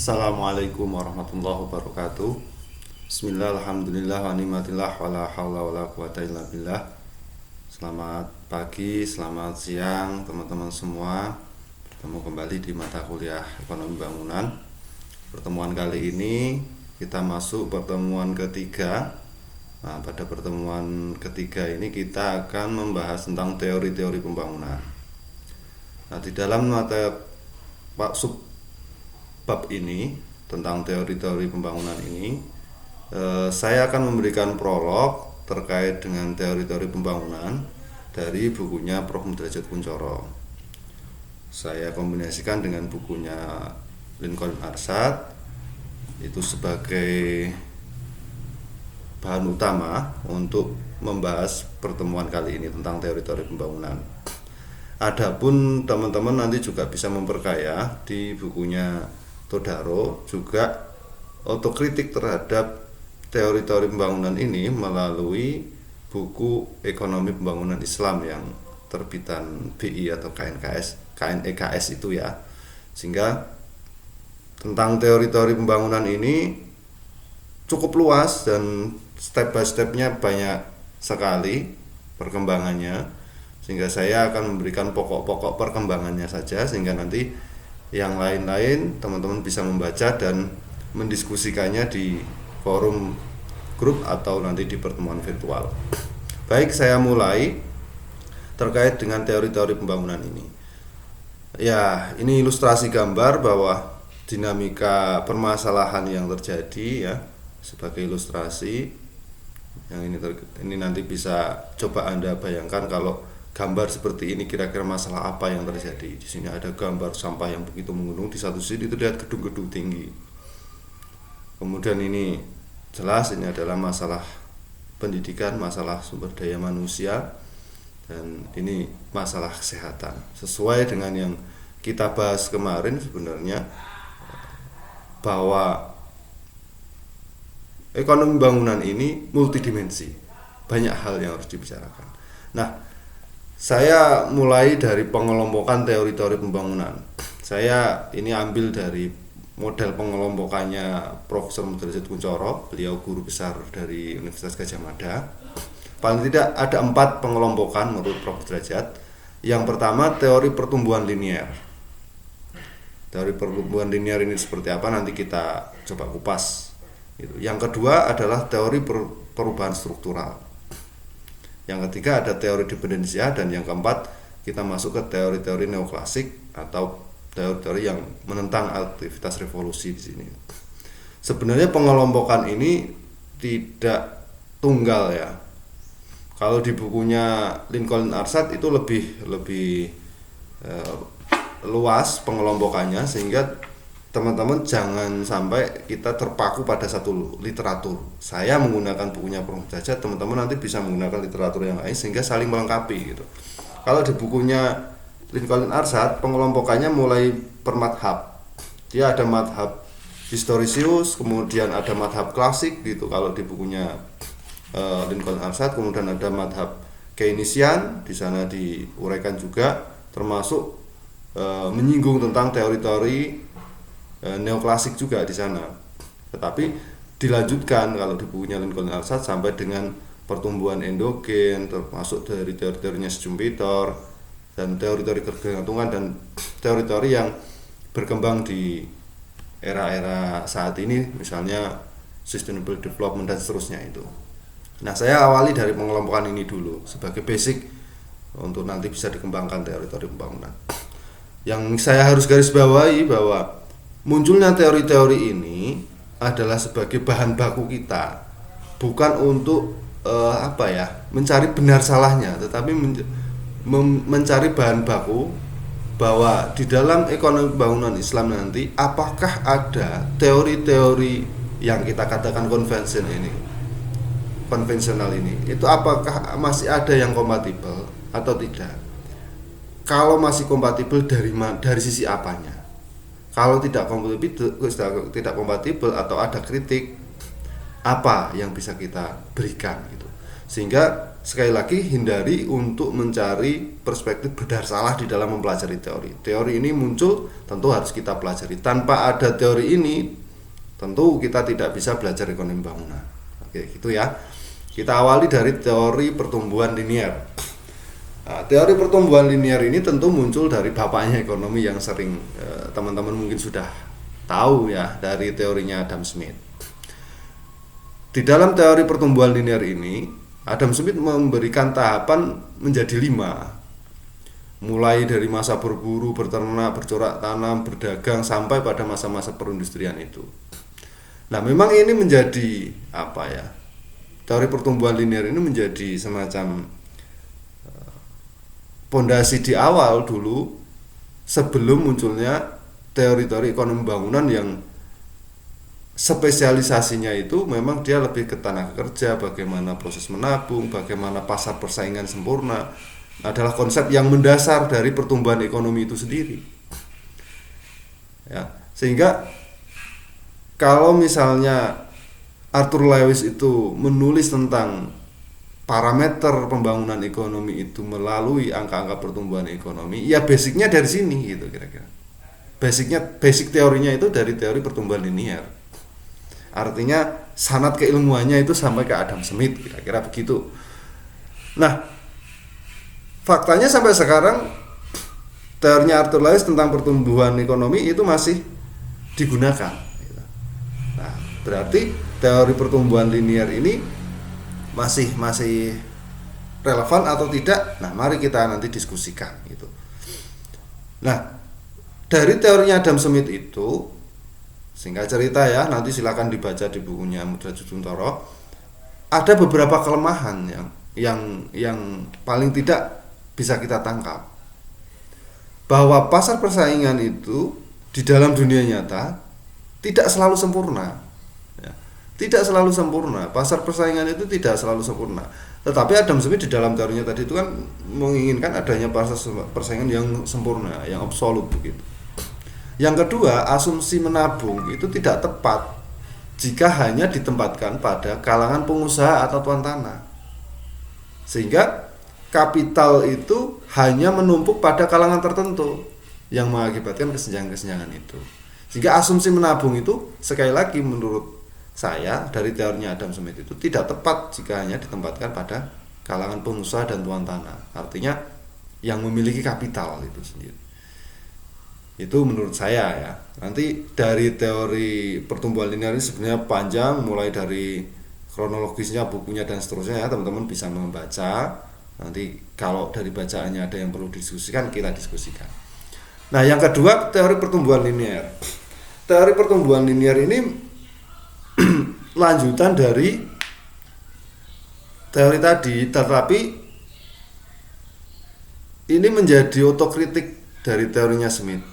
Assalamualaikum warahmatullahi wabarakatuh. Bismillah, alhamdulillah, wa ni'matillah, wa la hawla wa la quwata illa billah. Selamat pagi, selamat siang teman-teman semua. Bertemu kembali di mata kuliah Ekonomi Bangunan. Pertemuan kali ini kita masuk pertemuan ketiga. Nah, pada pertemuan ketiga ini kita akan membahas tentang teori-teori pembangunan. Nah, di dalam mata bab ini tentang teori-teori pembangunan ini, saya akan memberikan prolog terkait dengan teori-teori pembangunan dari bukunya Prof. Derajat Kuncoro. Saya kombinasikan dengan bukunya Lincoln Arsat itu sebagai bahan utama untuk membahas pertemuan kali ini tentang teori-teori pembangunan. Adapun teman-teman nanti juga bisa memperkaya di bukunya Todaro juga otokritik terhadap teori-teori pembangunan ini melalui buku Ekonomi Pembangunan Islam yang terbitan BI atau KNEKS itu ya. Sehingga tentang teori-teori pembangunan ini cukup luas dan step by stepnya banyak sekali perkembangannya, sehingga saya akan memberikan pokok-pokok perkembangannya saja, sehingga nanti yang lain-lain teman-teman bisa membaca dan mendiskusikannya di forum grup atau nanti di pertemuan virtual. Baik, saya mulai terkait dengan teori-teori pembangunan ini. Ya, ini ilustrasi gambar bahwa dinamika permasalahan yang terjadi ya, sebagai ilustrasi. Yang ini nanti bisa coba Anda bayangkan kalau gambar seperti ini kira-kira masalah apa yang terjadi. Di sini ada gambar sampah yang begitu menggunung, di satu sisi itu lihat gedung-gedung tinggi. Kemudian ini jelas ini adalah masalah pendidikan, masalah sumber daya manusia, dan ini masalah kesehatan. Sesuai dengan yang kita bahas kemarin sebenarnya, bahwa ekonomi bangunan ini multidimensi, banyak hal yang harus dibicarakan. Nah, saya mulai dari pengelompokan teori-teori pembangunan. Saya ini ambil dari model pengelompokannya Prof. Derajat Kuncoro, beliau guru besar dari Universitas Gadjah Mada. Paling tidak ada 4 pengelompokan menurut Prof. Derajat. Yang pertama, teori pertumbuhan linear. Teori pertumbuhan linear ini seperti apa nanti kita coba kupas. Yang kedua adalah teori perubahan struktural. Yang ketiga ada teori dependensia, dan yang keempat kita masuk ke teori-teori neoklasik atau teori-teori yang menentang aktivitas revolusi di sini. Sebenarnya pengelompokan ini tidak tunggal ya. Kalau di bukunya Lincoln Arsat itu lebih luas pengelompokannya, sehingga teman-teman jangan sampai kita terpaku pada satu literatur. Saya menggunakan bukunya Prof. Derajat, teman-teman nanti bisa menggunakan literatur yang lain sehingga saling melengkapi gitu. Kalau di bukunya Lincoln Arsat, pengelompokannya mulai per madhab. Dia ada madhab historisius, kemudian ada madhab klasik gitu. Kalau di bukunya Lincoln Arsat, kemudian ada madhab Keynesian, di sana diuraikan juga, termasuk menyinggung tentang teori-teori neoklasik juga di sana. Tetapi dilanjutkan kalau di bukunya Lincoln Arsat sampai dengan pertumbuhan endogen, termasuk dari teori-teorinya Schumpeter dan teori-teori ketergantungan dan teori-teori yang berkembang di era-era saat ini, misalnya sustainable development dan seterusnya itu. Nah, saya awali dari pengelompokan ini dulu sebagai basic untuk nanti bisa dikembangkan teori-teori pembangunan. Yang saya harus garis bawahi bahwa munculnya teori-teori ini adalah sebagai bahan baku kita, bukan untuk mencari benar salahnya, tetapi mencari bahan baku bahwa di dalam ekonomi pembangunan Islam nanti apakah ada teori-teori yang kita katakan konvensional ini itu apakah masih ada yang kompatibel atau tidak. Kalau masih kompatibel dari sisi apanya. Kalau tidak kompatibel atau ada kritik, apa yang bisa kita berikan gitu. Sehingga sekali lagi hindari untuk mencari perspektif benar salah di dalam mempelajari teori. Teori ini muncul tentu harus kita pelajari. Tanpa ada teori ini tentu kita tidak bisa belajar ekonomi bangunan. Oke, gitu ya. Kita awali dari teori pertumbuhan linier. Nah, teori pertumbuhan linier ini tentu muncul dari bapaknya ekonomi yang sering teman-teman mungkin sudah tahu ya, dari teorinya Adam Smith. Di dalam teori pertumbuhan linier ini Adam Smith memberikan tahapan menjadi 5, mulai dari masa berburu, berternak, bercorak tanam, berdagang sampai pada masa-masa perindustrian itu. Nah, memang ini menjadi apa ya? Teori pertumbuhan linier ini menjadi semacam pondasi di awal dulu sebelum munculnya teori-teori ekonomi bangunan yang spesialisasinya itu memang dia lebih ke tenaga kerja, bagaimana proses menabung, bagaimana pasar persaingan sempurna, adalah konsep yang mendasar dari pertumbuhan ekonomi itu sendiri. Ya, sehingga kalau misalnya Arthur Lewis itu menulis tentang parameter pembangunan ekonomi itu melalui angka-angka pertumbuhan ekonomi, ya basicnya dari sini gitu kira-kira. Basic teorinya itu dari teori pertumbuhan linier. Artinya sanad keilmuannya itu sampai ke Adam Smith, kira-kira begitu. Nah, faktanya sampai sekarang teorinya Arthur Lewis tentang pertumbuhan ekonomi itu masih digunakan. Nah, berarti teori pertumbuhan linier ini masih relevan atau tidak? Nah, mari kita nanti diskusikan gitu. Nah, dari teorinya Adam Smith itu, singkat cerita ya, nanti silakan dibaca di bukunya Mudrajat Kuntoro. Ada beberapa kelemahan yang paling tidak bisa kita tangkap. Bahwa pasar persaingan itu di dalam dunia nyata tidak selalu sempurna. Ya, tidak selalu sempurna. Pasar persaingan itu tidak selalu sempurna. Tetapi Adam Smith di dalam teorinya tadi itu kan menginginkan adanya pasar persaingan yang sempurna, yang absolut begitu. Yang kedua, asumsi menabung itu tidak tepat jika hanya ditempatkan pada kalangan pengusaha atau tuan tanah. Sehingga kapital itu hanya menumpuk pada kalangan tertentu yang mengakibatkan kesenjangan-kesenjangan itu. Sehingga asumsi menabung itu sekali lagi menurut saya dari teorinya Adam Smith itu tidak tepat jika hanya ditempatkan pada kalangan pengusaha dan tuan tanah. Artinya yang memiliki kapital itu sendiri. Itu menurut saya ya. Nanti dari teori pertumbuhan linear ini sebenarnya panjang, mulai dari kronologisnya, bukunya dan seterusnya ya, teman-teman bisa membaca. Nanti kalau dari bacaannya ada yang perlu didiskusikan, kita diskusikan. Nah, yang kedua, teori pertumbuhan linear. Teori pertumbuhan linear ini lanjutan dari teori tadi, tetapi ini menjadi otokritik dari teorinya Smith,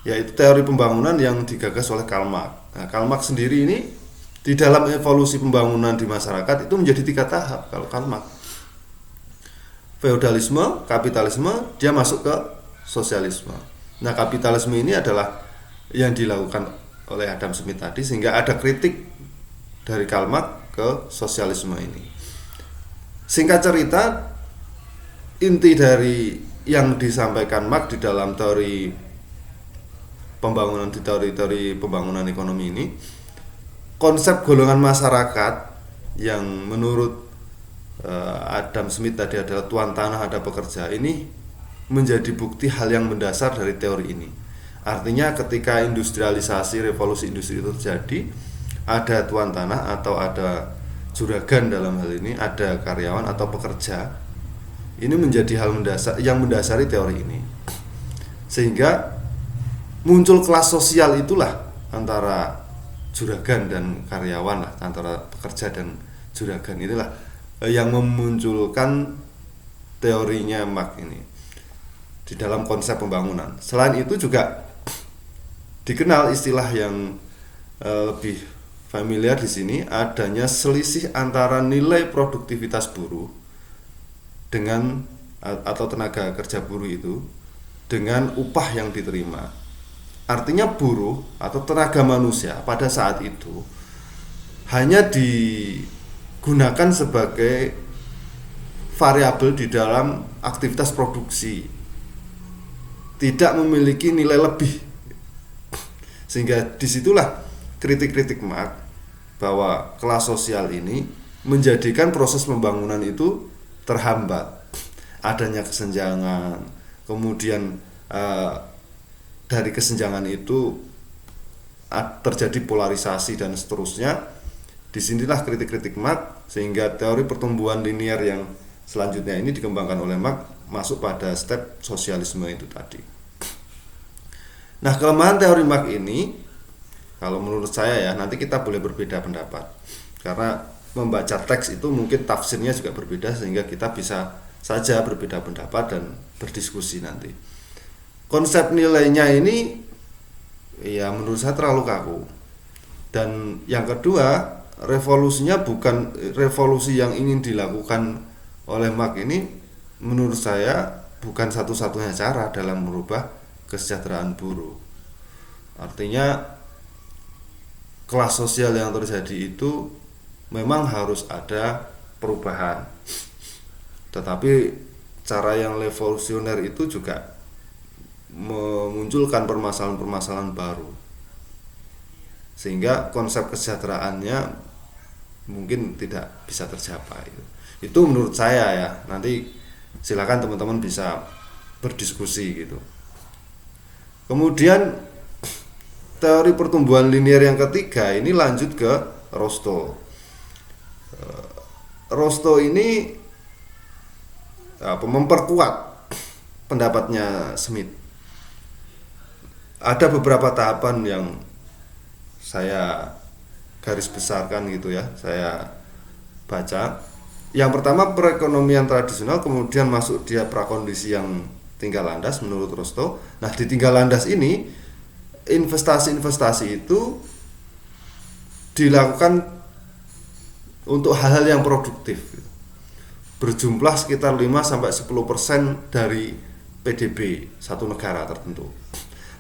yaitu teori pembangunan yang digagas oleh Karl Marx. Nah, Karl Marx sendiri ini di dalam evolusi pembangunan di masyarakat itu menjadi 3 tahap. Kalau Karl Marx, feodalisme, kapitalisme, dia masuk ke sosialisme. Nah, kapitalisme ini adalah yang dilakukan oleh Adam Smith tadi, sehingga ada kritik dari Karl Marx ke sosialisme ini. Singkat cerita, inti dari yang disampaikan Marx di dalam teori pembangunan, di teori pembangunan ekonomi ini, konsep golongan masyarakat yang menurut Adam Smith tadi adalah tuan tanah, ada pekerja, ini menjadi bukti hal yang mendasar dari teori ini. Artinya ketika industrialisasi, revolusi industri itu terjadi, ada tuan tanah atau ada juragan, dalam hal ini ada karyawan atau pekerja, ini menjadi hal mendasar yang mendasari teori ini. Sehingga muncul kelas sosial itulah antara juragan dan karyawan lah, antara pekerja dan juragan, inilah yang memunculkan teorinya Marx ini di dalam konsep pembangunan. Selain itu juga dikenal istilah yang lebih familiar di sini, adanya selisih antara nilai produktivitas buruh dengan atau tenaga kerja buruh itu dengan upah yang diterima. Artinya buruh atau tenaga manusia pada saat itu hanya gunakan sebagai variabel di dalam aktivitas produksi, tidak memiliki nilai lebih. Sehingga disitulah kritik-kritik Marx bahwa kelas sosial ini menjadikan proses pembangunan itu terhambat, adanya kesenjangan, kemudian dari kesenjangan itu terjadi polarisasi dan seterusnya. Disinilah kritik-kritik Marx, sehingga teori pertumbuhan linear yang selanjutnya ini dikembangkan oleh Marx masuk pada step sosialisme itu tadi. Nah, kelemahan teori Marx ini, kalau menurut saya ya, nanti kita boleh berbeda pendapat, karena membaca teks itu mungkin tafsirnya juga berbeda, sehingga kita bisa saja berbeda pendapat dan berdiskusi nanti. Konsep nilainya ini ya menurut saya terlalu kaku. Dan yang kedua, revolusinya bukan revolusi yang ingin dilakukan oleh Marx ini, menurut saya bukan satu-satunya cara dalam merubah kesejahteraan buruh. Artinya kelas sosial yang terjadi itu memang harus ada perubahan, tetapi cara yang revolusioner itu juga memunculkan permasalahan-permasalahan baru, sehingga konsep kesejahteraannya mungkin tidak bisa tercapai. Itu menurut saya ya. Nanti silakan teman-teman bisa berdiskusi gitu. Kemudian teori pertumbuhan linear yang ketiga ini lanjut ke Rostow. Rostow ini memperkuat pendapatnya Smith. Ada beberapa tahapan yang saya garis besarkan gitu ya, saya baca. Yang pertama, perekonomian tradisional, kemudian masuk dia prakondisi yang tinggal landas menurut Rostow. Nah, di tinggal landas ini investasi-investasi itu dilakukan untuk hal-hal yang produktif, berjumlah sekitar 5-10% dari PDB satu negara tertentu.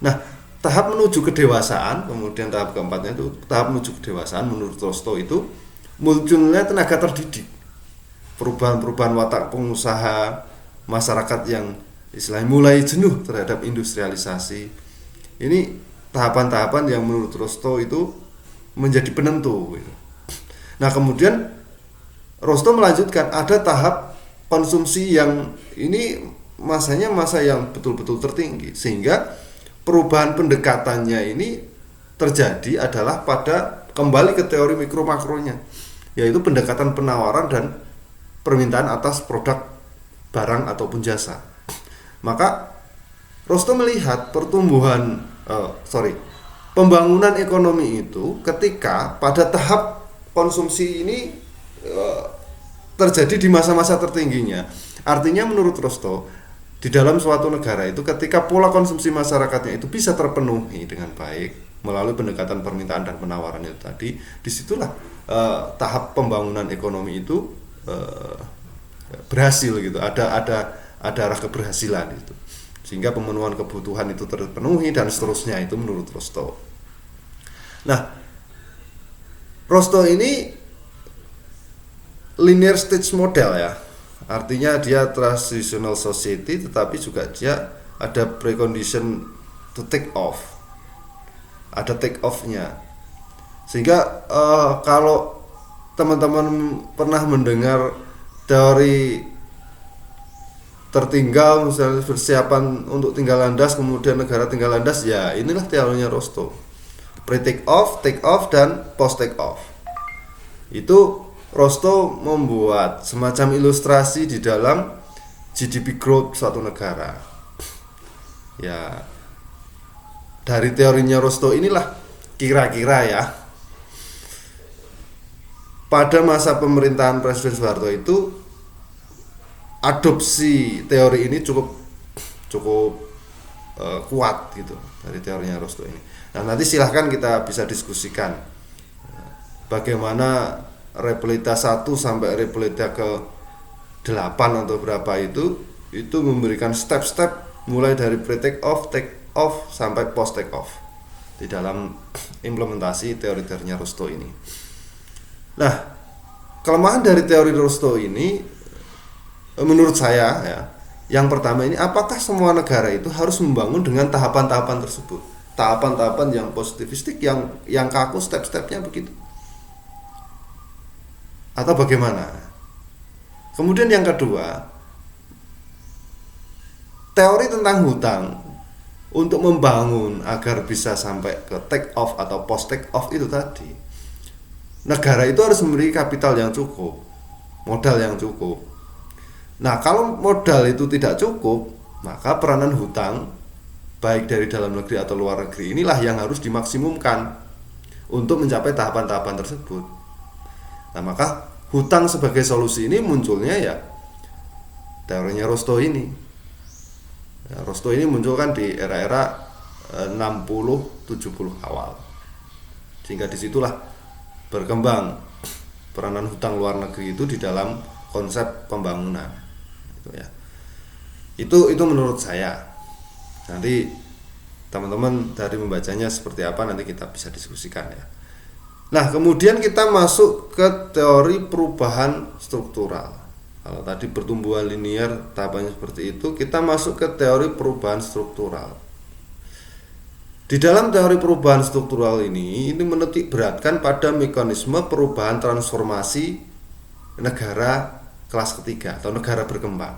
Nah, tahap menuju kedewasaan, kemudian tahap keempatnya itu tahap menuju kedewasaan menurut Rostow itu munculnya tenaga terdidik, perubahan-perubahan watak pengusaha, masyarakat yang istilahnya mulai jenuh terhadap industrialisasi. Ini tahapan-tahapan yang menurut Rostow itu menjadi penentu. Nah, kemudian Rostow melanjutkan ada tahap konsumsi yang ini masanya masa yang betul-betul tertinggi, sehingga perubahan pendekatannya ini terjadi adalah pada kembali ke teori mikro makronya, yaitu pendekatan penawaran dan permintaan atas produk barang ataupun jasa. Maka Rostow melihat pembangunan ekonomi itu ketika pada tahap konsumsi ini terjadi di masa-masa tertingginya. Artinya menurut Rostow, di dalam suatu negara itu ketika pola konsumsi masyarakatnya itu bisa terpenuhi dengan baik melalui pendekatan permintaan dan penawaran itu tadi, disitulah tahap pembangunan ekonomi itu berhasil gitu. Ada arah keberhasilan itu, sehingga pemenuhan kebutuhan itu terpenuhi dan seterusnya. Itu menurut Rostow. Nah, Rostow ini linear stage model ya. Artinya dia transitional society, tetapi juga dia ada precondition to take off, ada take off-nya. Sehingga kalau teman-teman pernah mendengar teori tertinggal, misalnya persiapan untuk tinggal landas, kemudian negara tinggal landas, ya inilah teorinya Rostow. Pre-take off, take off, dan post take off. Itu Rostow membuat semacam ilustrasi di dalam GDP growth suatu negara. Ya, dari teorinya Rostow inilah kira-kira ya, pada masa pemerintahan Presiden Soeharto itu adopsi teori ini cukup kuat gitu dari teorinya Rostow ini. Nah, nanti silahkan kita bisa diskusikan bagaimana Repelita 1 sampai Repelita ke 8 atau berapa itu memberikan step-step mulai dari pre-take off, take off, sampai post take off di dalam implementasi teori-teorinya Rostow ini. Nah, kelemahan dari teori Rostow ini menurut saya ya, yang pertama ini, apakah semua negara itu harus membangun dengan tahapan-tahapan tersebut, tahapan-tahapan yang positivistik, yang kaku step-stepnya begitu, atau bagaimana? Kemudian yang kedua, teori tentang hutang untuk membangun agar bisa sampai ke take off atau post take off itu tadi, negara itu harus memiliki kapital yang cukup, modal yang cukup. Nah, kalau modal itu tidak cukup, maka peranan hutang baik dari dalam negeri atau luar negeri inilah yang harus dimaksimumkan untuk mencapai tahapan-tahapan tersebut. Nah, maka hutang sebagai solusi ini munculnya ya teorinya Rostow ini. Rostow ini muncul kan di era-era 60-70 awal, sehingga disitulah berkembang peranan hutang luar negeri itu di dalam konsep pembangunan, gitu ya. Itu menurut saya. Nanti teman-teman dari membacanya seperti apa nanti kita bisa diskusikan ya. Nah, kemudian kita masuk ke teori perubahan struktural. Kalau tadi pertumbuhan linear tahapannya seperti itu, kita masuk ke teori perubahan struktural. Di dalam teori perubahan struktural ini menitik beratkan pada mekanisme perubahan transformasi negara kelas ketiga atau negara berkembang.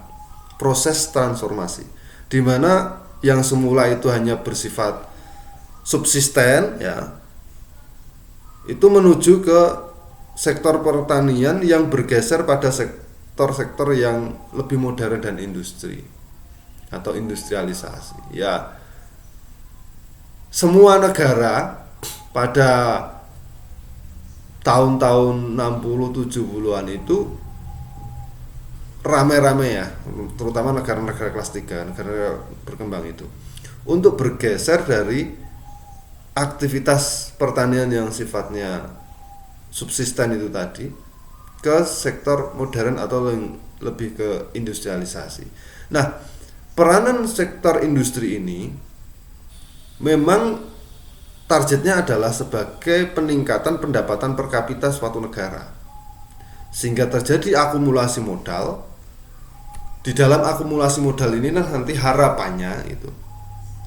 Proses transformasi, di mana yang semula itu hanya bersifat subsisten ya, itu menuju ke sektor pertanian yang bergeser pada sektor-sektor yang lebih modern dan industri atau industrialisasi. Ya, semua negara pada tahun-tahun 60-70-an itu rame-rame ya, terutama negara-negara kelas 3, negara berkembang itu, untuk bergeser dari aktivitas pertanian yang sifatnya subsisten itu tadi ke sektor modern atau lebih ke industrialisasi. Nah, peranan sektor industri ini memang targetnya adalah sebagai peningkatan pendapatan per kapita suatu negara, sehingga terjadi akumulasi modal. Di dalam akumulasi modal ini nanti harapannya itu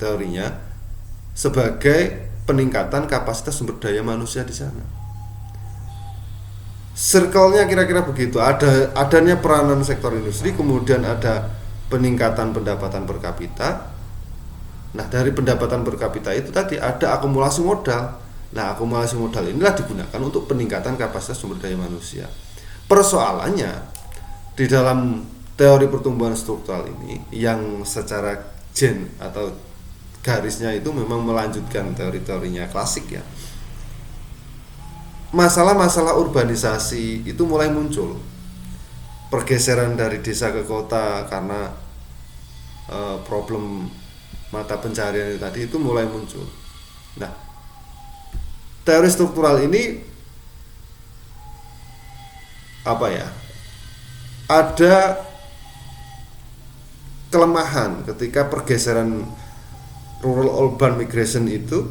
teorinya sebagai peningkatan kapasitas sumber daya manusia di sana. Circle-nya kira-kira begitu. Adanya peranan sektor industri, kemudian ada peningkatan pendapatan per kapita. Nah, dari pendapatan per kapita itu tadi ada akumulasi modal. Nah, akumulasi modal inilah digunakan untuk peningkatan kapasitas sumber daya manusia. Persoalannya di dalam teori pertumbuhan struktural ini yang secara gen atau garisnya itu memang melanjutkan teori-teorinya klasik ya. Masalah-masalah urbanisasi itu mulai muncul, pergeseran dari desa ke kota karena problem mata pencarian tadi itu mulai muncul. Nah, teori struktural ini apa ya? Ada kelemahan ketika pergeseran rural urban migration itu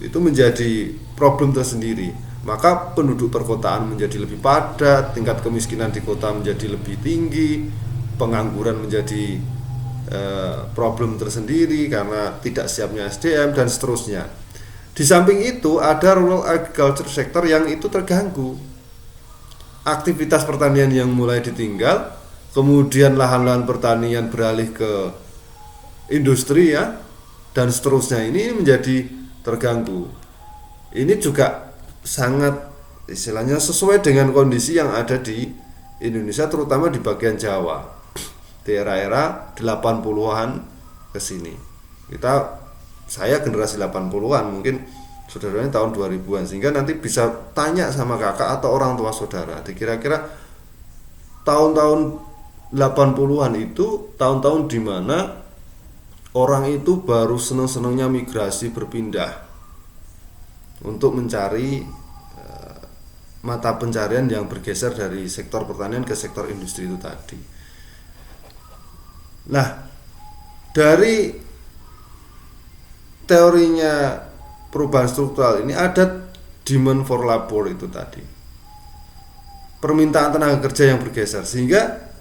menjadi problem tersendiri. Maka penduduk perkotaan menjadi lebih padat, tingkat kemiskinan di kota menjadi lebih tinggi, pengangguran menjadi problem tersendiri karena tidak siapnya SDM dan seterusnya. Di samping itu ada rural agriculture sector yang itu terganggu. Aktivitas pertanian yang mulai ditinggal, kemudian lahan-lahan pertanian beralih ke industri ya, dan seterusnya, ini menjadi terganggu. Ini juga sangat istilahnya sesuai dengan kondisi yang ada di Indonesia, terutama di bagian Jawa di era-era 80-an ke sini. Saya generasi 80-an, mungkin saudaranya tahun 2000-an, sehingga nanti bisa tanya sama kakak atau orang tua saudara, kira-kira tahun-tahun 80-an itu tahun-tahun di mana orang itu baru seneng-senengnya migrasi berpindah untuk mencari mata pencarian yang bergeser dari sektor pertanian ke sektor industri itu tadi. Nah, dari teorinya perubahan struktural ini ada demand for labor itu tadi. permintaan tenaga kerja yang bergeser, sehingga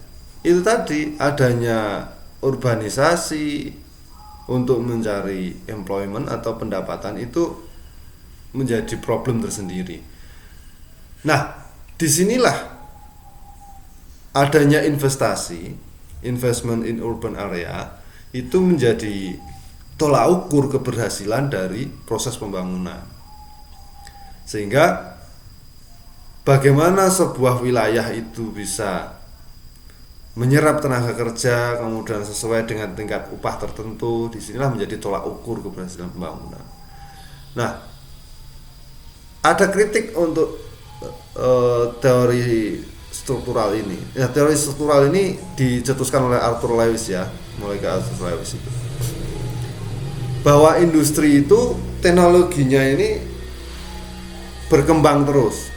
itu tadi adanya urbanisasi untuk mencari employment atau pendapatan itu menjadi problem tersendiri. Nah, disinilah adanya investment in urban area itu menjadi tolak ukur keberhasilan dari proses pembangunan. Sehingga bagaimana sebuah wilayah itu bisa menyerap tenaga kerja kemudian sesuai dengan tingkat upah tertentu, disinilah menjadi tolak ukur keberhasilan pembangunan. Nah, ada kritik untuk teori struktural ini. Ya, teori struktural ini dicetuskan oleh Arthur Lewis ya, mulai ke Arthur Lewis itu. Bahwa industri itu teknologinya ini berkembang terus.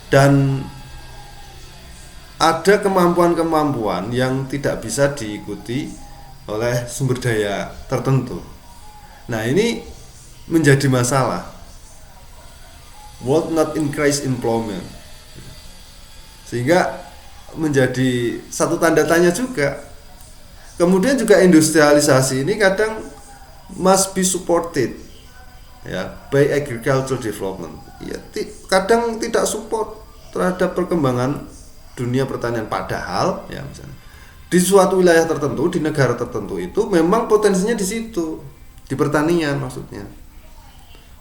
Dan ada kemampuan-kemampuan yang tidak bisa diikuti oleh sumber daya tertentu. Nah, ini menjadi masalah. Would not increase employment. Sehingga menjadi satu tanda tanya juga. Kemudian juga industrialisasi ini kadang must be supported ya by agricultural development. Ya, kadang tidak support terhadap perkembangan dunia pertanian, padahal ya misalnya di suatu wilayah tertentu, di negara tertentu itu memang potensinya di situ, di pertanian maksudnya.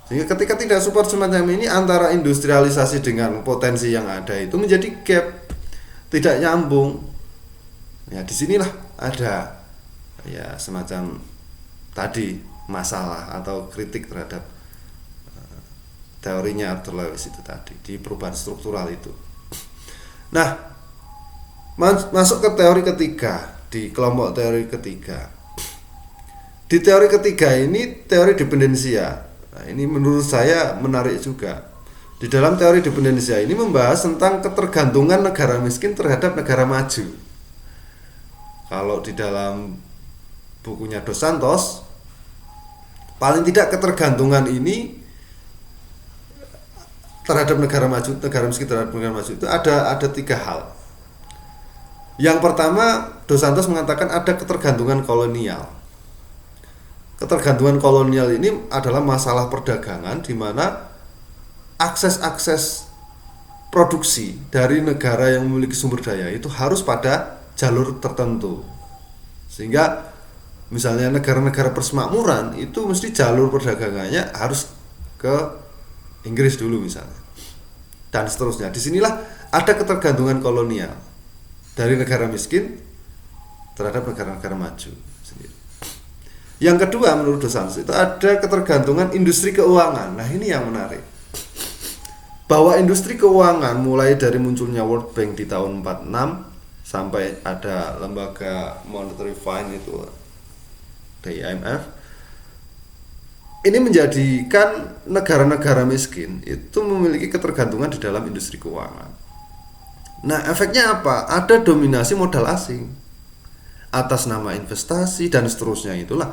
Sehingga ketika tidak support semacam ini, antara industrialisasi dengan potensi yang ada itu menjadi gap, tidak nyambung. Ya, disinilah ada ya semacam tadi masalah atau kritik terhadap teorinya Arthur Lewis itu tadi di perubahan struktural itu. Nah, masuk ke teori ketiga, di kelompok teori ketiga. Di teori ketiga ini teori dependensia. Nah, ini menurut saya menarik juga. Di dalam teori dependensia ini membahas tentang ketergantungan negara miskin terhadap negara maju. Kalau di dalam bukunya Dos Santos, paling tidak ketergantungan ini terhadap negara maju, negara miskin terhadap negara maju itu ada tiga hal. Yang pertama, Dos Santos mengatakan ada ketergantungan kolonial. Ketergantungan kolonial ini adalah masalah perdagangan di mana akses produksi dari negara yang memiliki sumber daya itu harus pada jalur tertentu. Sehingga misalnya negara-negara persemakmuran itu mesti jalur perdagangannya harus ke Inggris dulu misalnya, dan seterusnya. Disinilah ada ketergantungan kolonial dari negara miskin terhadap negara-negara maju sendiri. Yang kedua, menurut Dos Santos itu ada ketergantungan industri keuangan. Nah, ini yang menarik, bahwa industri keuangan mulai dari munculnya World Bank di tahun 46 sampai ada lembaga Monetary Fund itu dari IMF, ini menjadikan negara-negara miskin itu memiliki ketergantungan di dalam industri keuangan. Nah, efeknya apa? Ada dominasi modal asing atas nama investasi dan seterusnya, itulah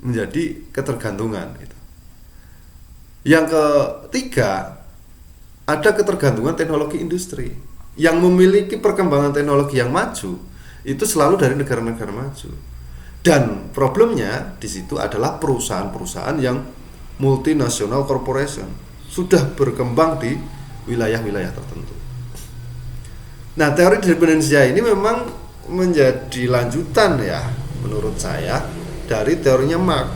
menjadi ketergantungan itu. Yang ketiga, ada ketergantungan teknologi industri. Yang memiliki perkembangan teknologi yang maju itu selalu dari negara-negara maju. Dan problemnya di situ adalah perusahaan-perusahaan yang multinational corporation sudah berkembang di wilayah-wilayah tertentu. Nah, teori dependensia ini memang menjadi lanjutan ya menurut saya dari teorinya Marx.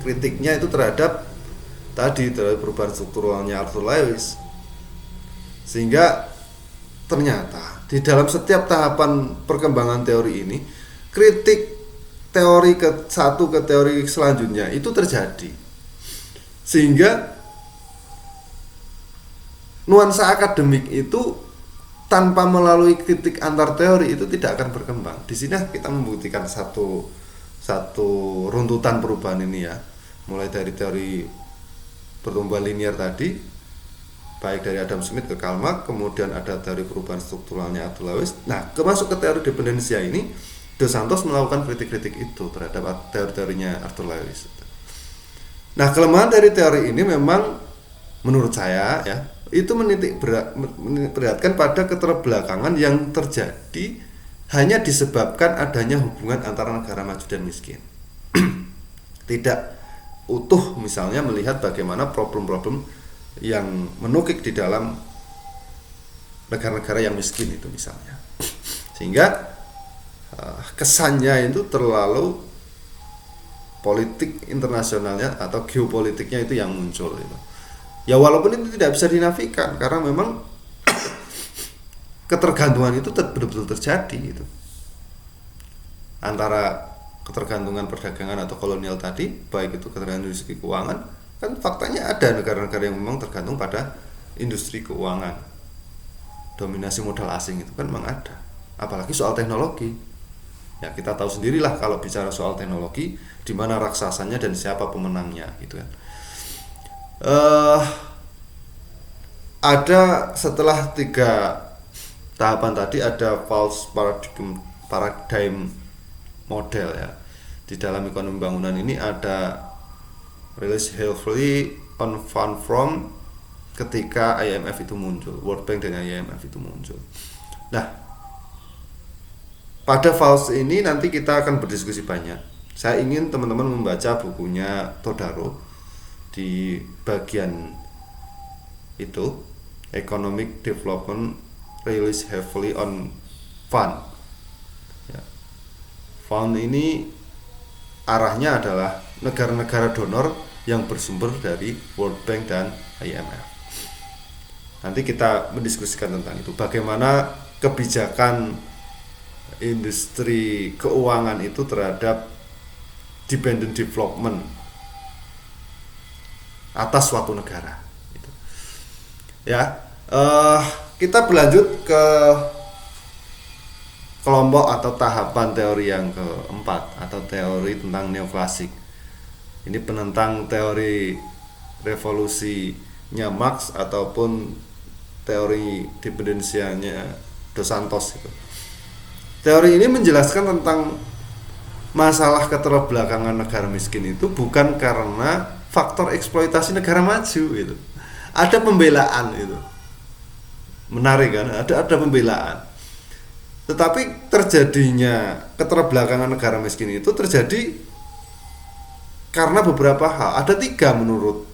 Kritiknya itu terhadap tadi terhadap perubahan strukturalnya Arthur Lewis. Sehingga ternyata di dalam setiap tahapan perkembangan teori ini, kritik teori ke satu ke teori selanjutnya itu terjadi, sehingga nuansa akademik itu tanpa melalui kritik antar teori itu tidak akan berkembang. Di sini kita membuktikan satu runtutan perubahan ini ya, mulai dari teori pertumbuhan linear tadi, baik dari Adam Smith ke Karl Marx, kemudian ada teori perubahan strukturalnya Arthur Lewis. Nah, masuk ke teori dependensia ini, Dos Santos melakukan kritik-kritik itu terhadap teori-teorinya Arthur Lewis. Nah, kelemahan dari teori ini memang menurut saya ya, itu menitik beratkan pada keterbelakangan yang terjadi hanya disebabkan adanya hubungan antara negara maju dan miskin. Tidak utuh misalnya melihat bagaimana problem-problem yang menukik di dalam negara-negara yang miskin itu misalnya. Sehingga kesannya itu terlalu politik internasionalnya atau geopolitiknya itu yang muncul gitu. Ya walaupun itu tidak bisa dinafikan karena memang ketergantungan itu betul-betul terjadi gitu. Antara ketergantungan perdagangan atau kolonial tadi, baik itu ketergantungan dari segi keuangan, kan faktanya ada negara-negara yang memang tergantung pada industri keuangan. Dominasi modal asing itu kan memang ada. Apalagi soal teknologi. Ya kita tahu sendirilah kalau bicara soal teknologi, di mana raksasanya dan siapa pemenangnya gitu kan. Ada setelah 3 tahapan tadi ada false paradigm model ya. Di dalam ekonomi bangunan ini ada release heavily on fund from ketika IMF itu muncul, World Bank dan IMF itu muncul. Nah, pada false ini nanti kita akan berdiskusi banyak. Saya ingin teman-teman membaca bukunya Todaro di bagian itu, Economic Development Relies Heavily on Fund. Ya. Fund ini arahnya adalah negara-negara donor yang bersumber dari World Bank dan IMF. Nanti kita mendiskusikan tentang itu, bagaimana kebijakan industri keuangan itu terhadap dependent development atas suatu negara gitu. Ya, kita berlanjut ke kelompok atau tahapan teori yang keempat atau teori tentang neoklasik. Ini penentang teori revolusinya Marx ataupun teori dependensianya Dos Santos itu. Teori ini menjelaskan tentang masalah keterbelakangan negara miskin itu bukan karena faktor eksploitasi negara maju itu. Ada pembelaan itu. Menarik kan? Ada pembelaan. Tetapi terjadinya keterbelakangan negara miskin itu terjadi karena beberapa hal. Ada 3 menurut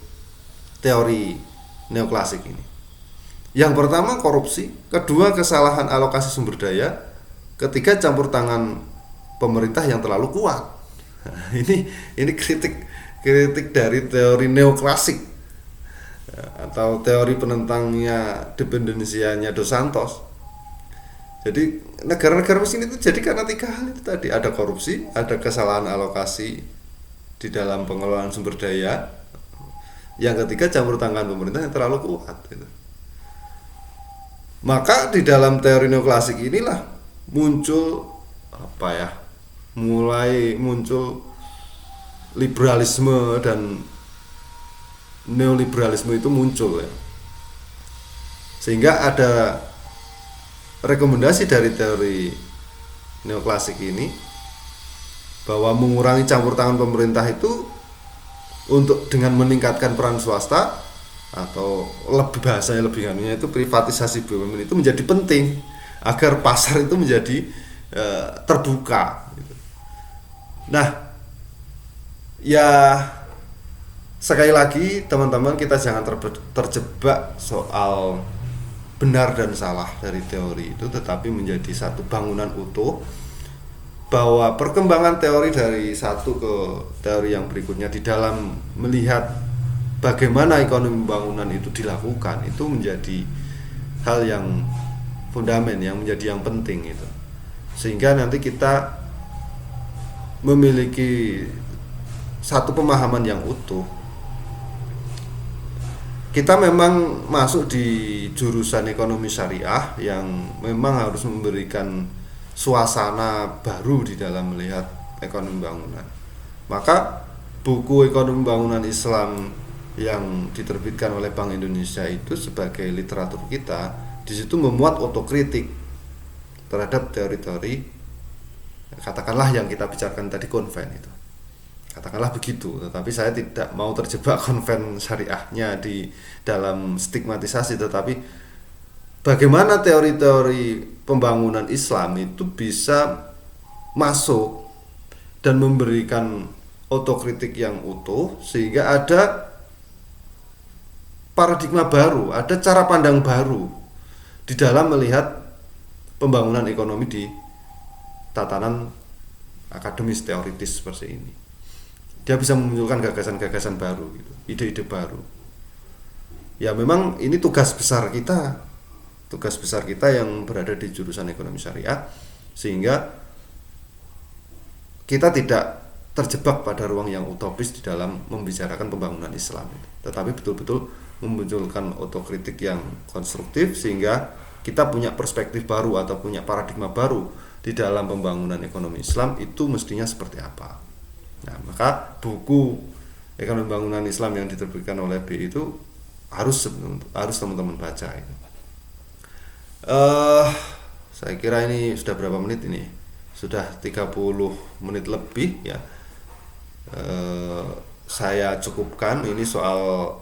teori neoklasik ini. Yang pertama korupsi, kedua kesalahan alokasi sumber daya, ketiga campur tangan pemerintah yang terlalu kuat. Ini kritik dari teori neoklasik atau teori penentangnya dependensianya Dos Santos. Jadi negara-negara miskin itu jadi karena 3 hal itu tadi, ada korupsi, ada kesalahan alokasi di dalam pengelolaan sumber daya, yang ketiga campur tangan pemerintah yang terlalu kuat gitu. Maka di dalam teori neoklasik inilah mulai muncul liberalisme dan neoliberalisme itu muncul ya. Sehingga ada rekomendasi dari teori neoklasik ini bahwa mengurangi campur tangan pemerintah itu untuk dengan meningkatkan peran swasta atau bahasanya lebih anunya itu privatisasi BUMN itu menjadi penting agar pasar itu menjadi terbuka gitu. Nah, ya sekali lagi teman-teman, kita jangan terjebak soal benar dan salah dari teori itu, tetapi menjadi satu bangunan utuh, bahwa perkembangan teori dari satu ke teori yang berikutnya di dalam melihat bagaimana ekonomi bangunan itu dilakukan itu menjadi hal yang fundamental, yang menjadi yang penting itu. Sehingga nanti kita memiliki satu pemahaman yang utuh. Kita memang masuk di jurusan ekonomi syariah yang memang harus memberikan suasana baru di dalam melihat ekonomi bangunan. Maka buku ekonomi bangunan Islam yang diterbitkan oleh Bank Indonesia itu sebagai literatur kita, di situ memuat otokritik terhadap teori-teori, katakanlah yang kita bicarakan tadi, konven itu. katakanlah begitu. Tetapi saya tidak mau terjebak konven syariahnya di dalam stigmatisasi, tetapi bagaimana teori-teori pembangunan Islam itu bisa masuk dan memberikan otokritik yang utuh, sehingga ada paradigma baru, ada cara pandang baru di dalam melihat pembangunan ekonomi di tatanan akademis teoritis seperti ini. Dia bisa memunculkan gagasan-gagasan baru gitu, ide-ide baru. Ya memang ini tugas besar kita yang berada di jurusan ekonomi syariah, sehingga kita tidak terjebak pada ruang yang utopis di dalam membicarakan pembangunan Islam, tetapi betul-betul memunculkan otokritik yang konstruktif, sehingga kita punya perspektif baru atau punya paradigma baru di dalam pembangunan ekonomi Islam itu mestinya seperti apa. Nah, maka buku ekonomi pembangunan Islam yang diterbitkan oleh BI itu harus teman-teman baca itu. Saya kira ini sudah berapa menit ini? Sudah 30 menit lebih ya. Saya cukupkan ini soal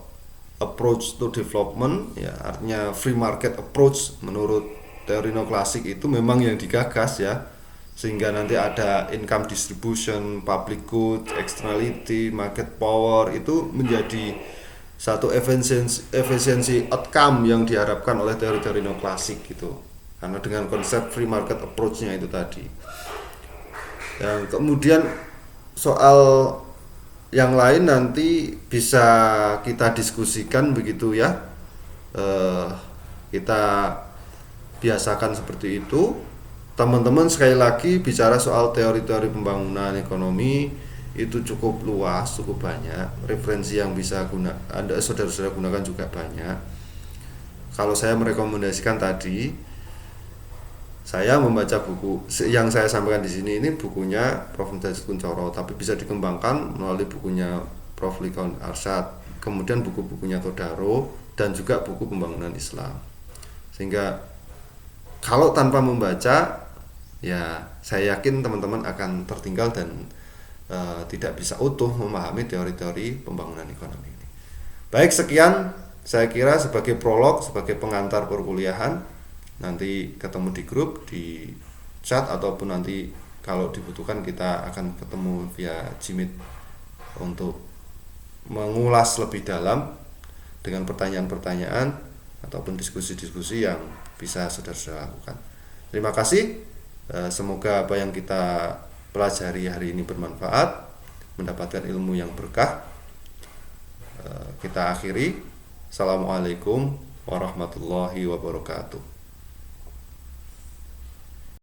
approach to development ya, artinya free market approach menurut teori neoklasik itu memang yang digagas ya, sehingga nanti ada income distribution, public good, externality, market power, itu menjadi satu efisiensi outcome yang diharapkan oleh teori-teori neoklasik gitu, karena dengan konsep free market approach-nya itu tadi. Dan kemudian soal yang lain nanti bisa kita diskusikan begitu ya. Kita biasakan seperti itu. Teman-teman sekali lagi bicara soal teori-teori pembangunan ekonomi itu cukup luas, cukup banyak. Referensi yang bisa Anda saudara-saudara gunakan juga banyak. Kalau saya merekomendasikan tadi, saya membaca buku yang saya sampaikan di sini, ini bukunya Prof. Derajat Kuncoro, tapi bisa dikembangkan melalui bukunya Prof. Likaun Arsyad, kemudian buku-bukunya Todaro, dan juga buku pembangunan Islam. Sehingga kalau tanpa membaca, ya saya yakin teman-teman akan tertinggal dan tidak bisa utuh memahami teori-teori pembangunan ekonomi ini. Baik, sekian saya kira sebagai prolog, sebagai pengantar perkuliahan. Nanti ketemu di grup, di chat, ataupun nanti kalau dibutuhkan kita akan ketemu via Jimit untuk mengulas lebih dalam dengan pertanyaan-pertanyaan ataupun diskusi-diskusi yang bisa saudara-saudara lakukan. Terima kasih. Semoga apa yang kita pelajari hari ini bermanfaat, mendapatkan ilmu yang berkah. Kita akhiri. Assalamualaikum warahmatullahi wabarakatuh.